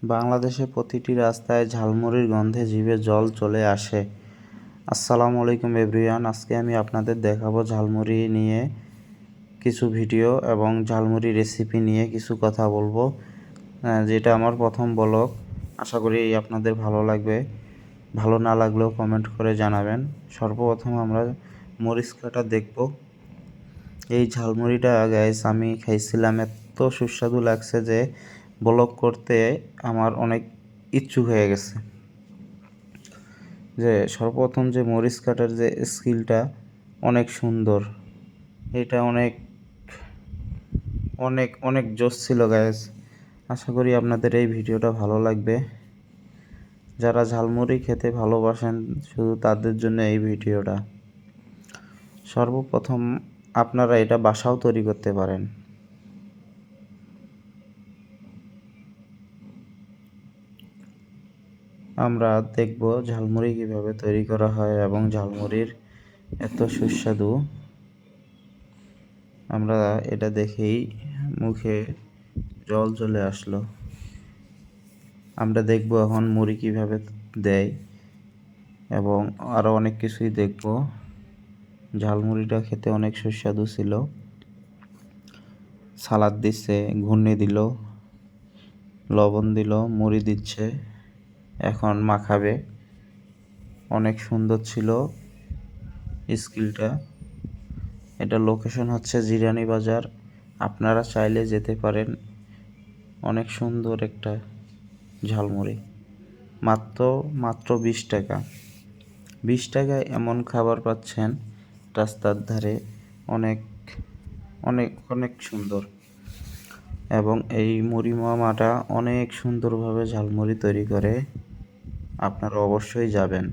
বাংলাদেশে প্রতিটি রাস্তায় ঝালমুড়ির গন্ধে জিভে জল চলে আসে। আসসালামু আলাইকুম এভরিওয়ান, আজকে আমি আপনাদের দেখাবো ঝালমুড়ি নিয়ে কিছু ভিডিও এবং ঝালমুড়ি রেসিপি নিয়ে কিছু কথা বলবো। যেটা আমার প্রথম ব্লগ, আশা করি আপনাদের ভালো লাগবে। ভালো না লাগলেও কমেন্ট করে জানাবেন। সর্বপ্রথম আমরা মরিচ কাটা দেখব। এই ঝালমুড়িটা গাইস আমি খাইছিলাম, এত সুস্বাদু লাগছে যে ব্লগ করতে আমার অনেক ইচ্ছুক হয়ে গেছে। যে সর্বপ্রথম যে মরিচ কাটার যে স্কিলটা অনেক সুন্দর, এটা অনেক অনেক অনেক জোশ ছিল গাইস। আশা করি আপনাদের এই ভিডিওটা ভালো লাগবে। যারা ঝালমুড়ি খেতে ভালোবাসেন শুধু তাদের জন্য এই ভিডিওটা। সর্বপ্রথম আপনারা এটা বাসাও তৈরি করতে পারেন। আমরা দেখব ঝালমুড়ি কিভাবে তৈরি করা হয় এবং ঝালমুড়ির এত সুস্বাদু, আমরা এটা দেখেই মুখে জল চলে আসলো। আমরা দেখব এখন মুড়ি কিভাবে দেয় এবং আরও অনেক কিছুই দেখব। ঝালমুড়িটা খেতে অনেক সুস্বাদু ছিল। সালাদ দিচ্ছে, ঘুগনি দিল, লবণ দিল, মুড়ি দিচ্ছে, এখন মাখাবে। অনেক সুন্দর ছিল স্কিলটা। এটা লোকেশন হচ্ছে জিরানী বাজার, আপনারা চাইলে যেতে পারেন। অনেক সুন্দর একটা ঝালমুড়ি, মাত্র 20 টাকা। 20 টাকায় এমন খাবার পাচ্ছেন রাস্তার ধারে, অনেক অনেক অনেক সুন্দর। এবং এই মুড়ি মামাটা অনেক সুন্দরভাবে ঝালমুড়ি তৈরি করে, আপনারা অবশ্যই যাবেন।